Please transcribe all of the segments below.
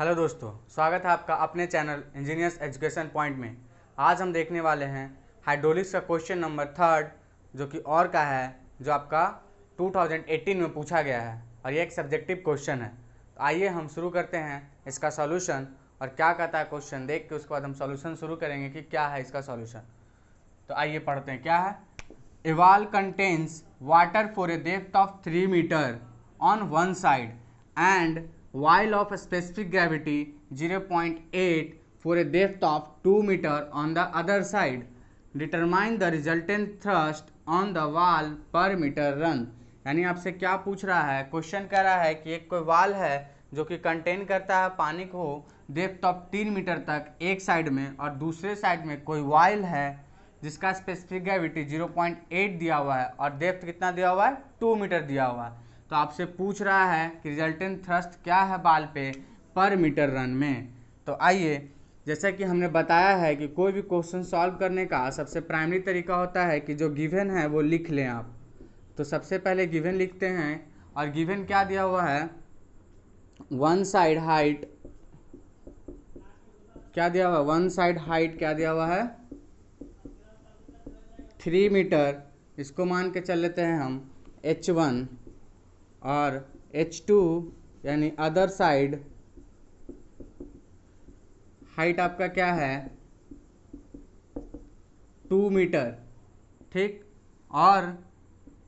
Hello दोस्तों, स्वागत है आपका अपने चैनल इंजीनियर्स एजुकेशन पॉइंट में। आज हम देखने वाले हैं हाइड्रोलिक्स का क्वेश्चन नंबर 3 जो कि और का है, जो आपका 2018 में पूछा गया है और ये एक सब्जेक्टिव क्वेश्चन है। तो आइए हम शुरू करते हैं इसका सॉल्यूशन और क्या कहता है क्वेश्चन देख के उसके बाद हम सॉल्यूशन शुरू करेंगे कि क्या है इसका सॉल्यूशन। तो आइए पढ़ते हैं क्या है। A wall contains water for a depth of 3 metre on one side and while of a specific gravity 0.8 for a depth of 2 meter on the other side, determine the resultant thrust on the wall per meter run। यानी आपसे क्या पूछ रहा है, question कह रहा है कि एक कोई वाल है जो कि कंटेन करता है पानी को डेप्थ ऑफ 3 मीटर तक एक साइड में, और दूसरे साइड में कोई वाइल है जिसका स्पेसिफिक ग्रेविटी 0.8 दिया हुआ है और डेप्थ कितना दिया हुआ है, 2 मीटर दिया हुआ है। तो आपसे पूछ रहा है कि रिजल्टेंट थ्रस्ट क्या है बाल पे पर मीटर रन में। तो आइए, जैसा कि हमने बताया है कि कोई भी क्वेश्चन सॉल्व करने का सबसे प्राइमरी तरीका होता है कि जो गिवन है वो लिख लें आप। तो सबसे पहले गिवन लिखते हैं, और गिवन क्या दिया हुआ है, वन साइड हाइट क्या दिया हुआ है, वन साइड हाइट क्या दिया हुआ है, 3 मीटर। इसको मान के चल लेते हैं हम H1, और H2 यानी अदर साइड हाइट आपका क्या है, 2 मीटर। ठीक, और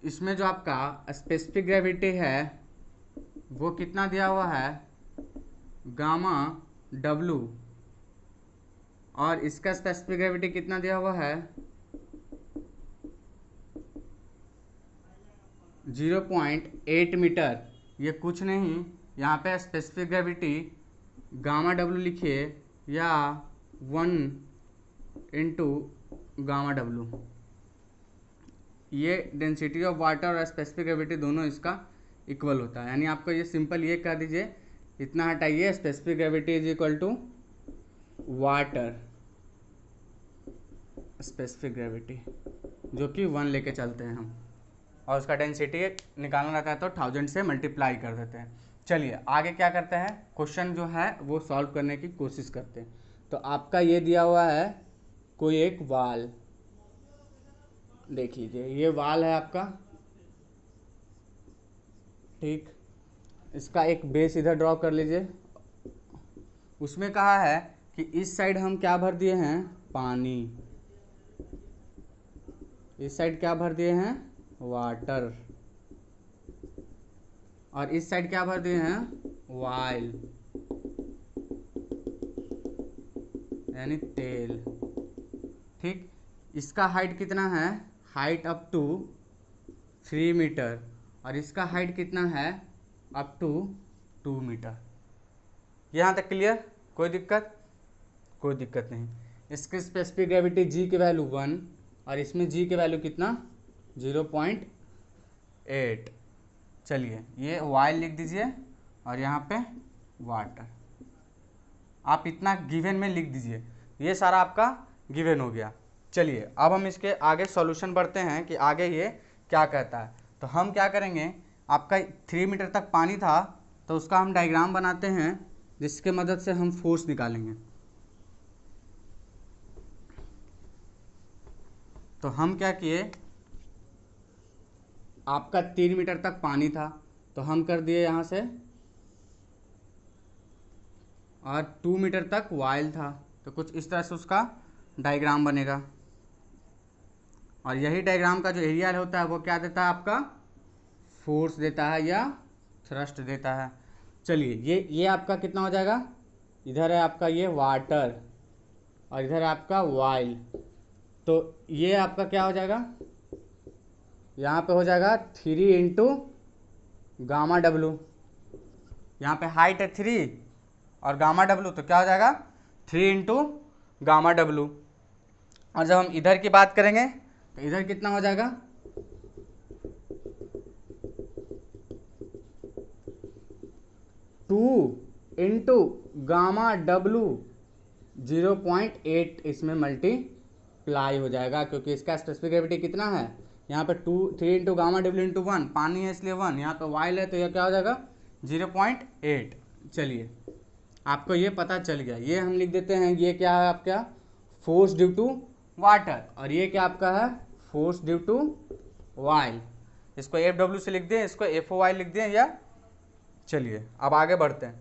इसमें जो आपका स्पेसिफिक ग्रेविटी है वो कितना दिया हुआ है, गामा W, और इसका स्पेसिफिक ग्रेविटी कितना दिया हुआ है, 0.8 मीटर। ये कुछ नहीं, यहाँ पे स्पेसिफिक ग्रेविटी गामा W लिखिए या 1 इंटू गामा W। ये डेंसिटी ऑफ वाटर और स्पेसिफिक ग्रेविटी दोनों इसका इक्वल होता है। यानी आपको ये सिंपल ये कह दीजिए, इतना हटाइए, specific gravity is equal to water specific gravity, जो कि 1 लेके चलते हैं हम, और उसका डेंसिटी निकालना रहता है तो 1000 से मल्टीप्लाई कर देते हैं। चलिए आगे क्या करते हैं, क्वेश्चन जो है वो सॉल्व करने की कोशिश करते हैं। तो आपका ये दिया हुआ है कोई एक वाल, देख लीजिए ये वाल है आपका। ठीक, इसका एक बेस इधर ड्रॉ कर लीजिए। उसमें कहा है कि इस साइड हम क्या भर दिए हैं, पानी, इस साइड क्या भर दिए हैं, वाटर, और इस साइड क्या भर दिए हैं, वाइल यानी तेल। ठीक, इसका हाइट कितना है, हाइट अप टू 3 मीटर, और इसका हाइट कितना है, अप टू 2 मीटर। यहाँ तक क्लियर, कोई दिक्कत? कोई दिक्कत नहीं। इसकी स्पेसिफिक ग्रेविटी G की वैल्यू 1, और इसमें G की वैल्यू कितना, 0.8। चलिए ये वाइल लिख दीजिए और यहाँ पे वाटर, आप इतना गिवन में लिख दीजिए। ये सारा आपका गिवन हो गया। चलिए अब हम इसके आगे सॉल्यूशन बढ़ते हैं कि आगे ये क्या कहता है। तो हम क्या करेंगे, आपका 3 मीटर तक पानी था तो उसका हम डायग्राम बनाते हैं जिसके मदद से हम फोर्स निकालेंगे। तो हम क्या किए, आपका 3 मीटर तक पानी था तो हम कर दिए यहाँ से, और 2 मीटर तक वाइल था, तो कुछ इस तरह से उसका डायग्राम बनेगा। और यही डायग्राम का जो एरिया होता है वो क्या देता है, आपका फोर्स देता है या थ्रस्ट देता है। चलिए ये आपका कितना हो जाएगा, इधर है आपका ये वाटर और इधर है आपका वाइल, तो ये आपका क्या हो जाएगा, यहाँ पे हो जाएगा 3 इंटू गामा W। यहाँ पे हाइट है 3 और गामा W, तो क्या हो जाएगा 3 इंटू गामा W। और जब हम इधर की बात करेंगे तो इधर कितना हो जाएगा, 2 इंटू गामा W, 0.8 इसमें मल्टीप्लाई हो जाएगा, क्योंकि इसका स्पेसिफिक ग्रेविटी कितना है, यहाँ पे 3 इंटू गामा W इंटू 1, पानी है इसलिए 1, यहाँ पे वाइल है तो यह क्या हो जाएगा 0.8। चलिए आपको ये पता चल गया। ये हम लिख देते हैं, ये क्या है आपका फोर्स ड्यू टू वाटर, और ये क्या आपका है फोर्स ड्यू टू ऑयल। इसको F W से लिख दें, इसको FOY लिख दें, या चलिए अब आगे बढ़ते हैं।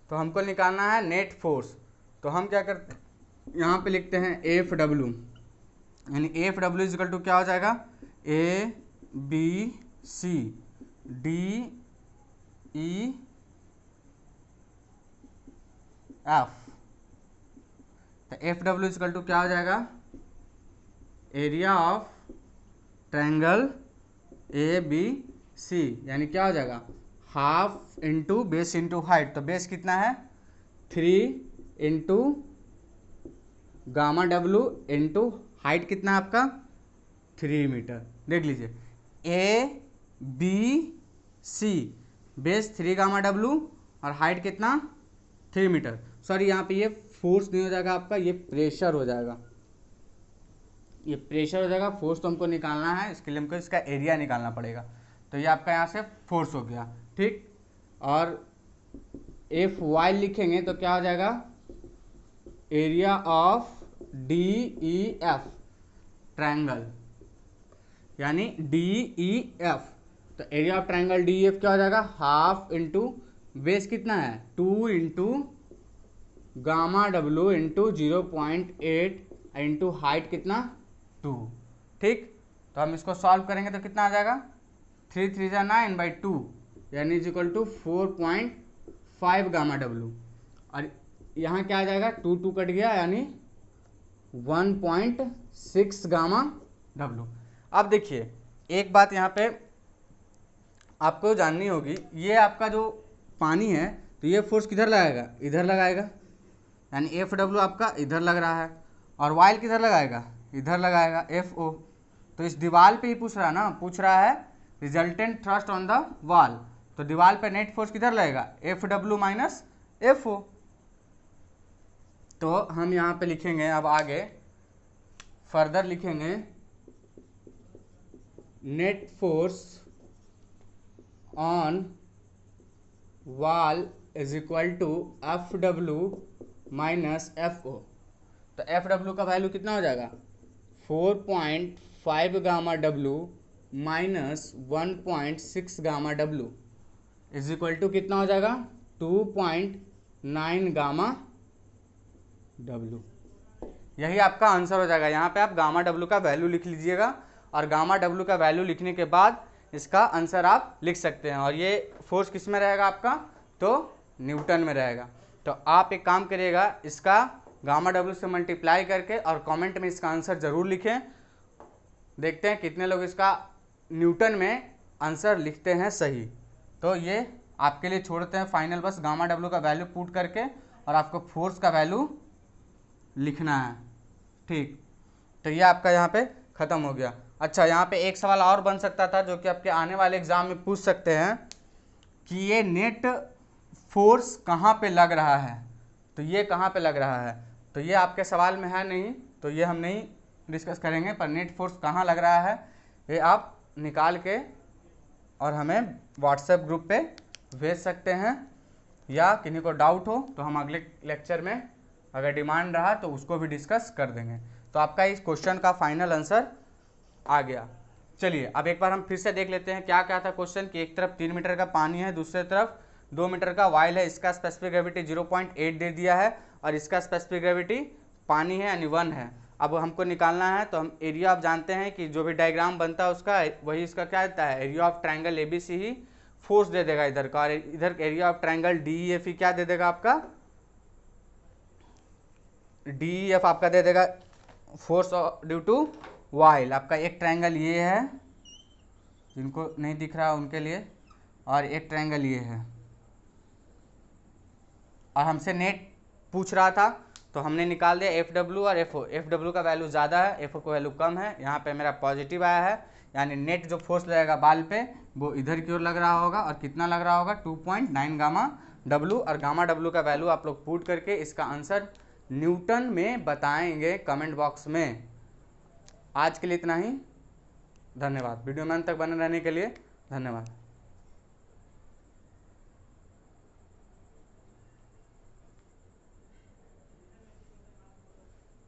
तो हमको निकालना है नेट फोर्स। तो हम क्या करते हैं, यहाँ पे लिखते हैं FW, यानी FW इक्वल टू क्या हो जाएगा ABC DE F। तो FW इक्वल टू क्या हो जाएगा एरिया ऑफ ट्रायंगल ABC, यानी क्या हो जाएगा half into base into height. तो बेस कितना है 3 into gamma W into height कितना है आपका 3 मीटर। देख लीजिए ABC बेस 3 गामा W और हाइट कितना 3 मीटर। सॉरी यहाँ पे ये फोर्स नहीं हो जाएगा आपका, ये प्रेशर हो जाएगा, ये प्रेशर हो जाएगा। फोर्स तो हमको निकालना है, इसके लिए हमको इसका एरिया निकालना पड़ेगा। तो ये आपका यहाँ से फोर्स हो गया, ठीक। और FY लिखेंगे तो क्या हो जाएगा एरिया ऑफ DEF ट्रायंगल, यानी DEF। तो एरिया ऑफ ट्रायंगल DEF क्या हो जाएगा हाफ इंटू बेस कितना है 2 into gamma W into 0.8 into height कितना 2, ठीक। तो हम इसको सॉल्व करेंगे तो कितना आ जाएगा 3 3 जा 9/2, यानी is equal to 4.5 gamma W। और यहाँ क्या आ जाएगा 2 2 कट गया, यानी 1.6 गामा W। अब देखिए एक बात यहाँ पे आपको जाननी होगी, ये आपका जो पानी है तो ये फोर्स किधर लगाएगा इधर लगाएगा, यानी FW आपका इधर लग रहा है, और वाइल किधर लगाएगा इधर लगाएगा FO। तो इस दीवार पे ही पूछ रहा है ना, पूछ रहा है resultant thrust on the wall. तो दीवार पे नेट फोर्स किधर लगेगा FW माइनस FO। तो हम यहाँ पे लिखेंगे, अब आगे फर्दर लिखेंगे net force on wall is equal to FW minus FO। तो FW का वैल्यू कितना हो जाएगा 4.5 gamma W minus 1.6 gamma W is equal to कितना हो जाएगा 2.9 गामा W। यही आपका आंसर हो जाएगा। यहाँ पे आप गामा W का वैल्यू लिख लीजिएगा, और गामा W का वैल्यू लिखने के बाद इसका आंसर आप लिख सकते हैं। और ये फोर्स किस में रहेगा आपका तो न्यूटन में रहेगा। तो आप एक काम करिएगा, इसका गामा W से मल्टीप्लाई करके और कमेंट में इसका आंसर ज़रूर लिखें। देखते हैं कितने लोग इसका न्यूटन में आंसर लिखते हैं सही। तो ये आपके लिए छोड़ते हैं फाइनल, बस गामा W का वैल्यू पुट करके और आपको फोर्स का वैल्यू लिखना है, ठीक। तो ये आपका यहाँ पे ख़त्म हो गया। अच्छा, यहाँ पे एक सवाल और बन सकता था जो कि आपके आने वाले एग्जाम में पूछ सकते हैं कि ये नेट फोर्स कहाँ पे लग रहा है, तो ये कहाँ पे लग रहा है। तो ये आपके सवाल में है नहीं, तो ये हम नहीं डिस्कस करेंगे। पर नेट फोर्स कहाँ लग रहा है ये आप निकाल के और हमें व्हाट्सएप ग्रुप पे भेज सकते हैं, या किन्हीं को डाउट हो तो हम अगले लेक्चर में अगर डिमांड रहा तो उसको भी डिस्कस कर देंगे। तो आपका इस क्वेश्चन का फाइनल आंसर आ गया। चलिए अब एक बार हम फिर से देख लेते हैं क्या क्या था क्वेश्चन। कि एक तरफ 3 मीटर का पानी है, दूसरे तरफ 2 मीटर का वाइल है। इसका स्पेसिफिक ग्रेविटी 0.8 दे दिया है, और इसका स्पेसिफिक ग्रेविटी पानी है यानी 1 है। अब हमको निकालना है, तो हम एरिया आप जानते हैं कि जो भी डायग्राम बनता है उसका वही इसका क्या देता है एरिया ऑफ ट्रायंगल ABC ही फोर्स दे देगा इधर का, और इधर एरिया ऑफ ट्रायंगल DEF ही क्या दे देगा आपका DEF आपका दे देगा फोर्स ड्यू टू वाइल। आपका एक ट्रायंगल ये है, जिनको नहीं दिख रहा उनके लिए, और एक ट्रायंगल ये है। और हमसे नेट पूछ रहा था तो हमने निकाल दिया FW और FO। FW का वैल्यू ज़्यादा है, FO का वैल्यू कम है। यहाँ पे मेरा पॉजिटिव आया है, यानी नेट जो फोर्स लगेगा बाल पे वो इधर की ओर लग रहा होगा। और कितना लग रहा होगा 2.9 गामा W। और गामा W का वैल्यू आप लोग पुट करके इसका आंसर न्यूटन में बताएंगे कमेंट बॉक्स में। आज के लिए इतना ही, धन्यवाद। वीडियो में अंत तक बने रहने के लिए धन्यवाद।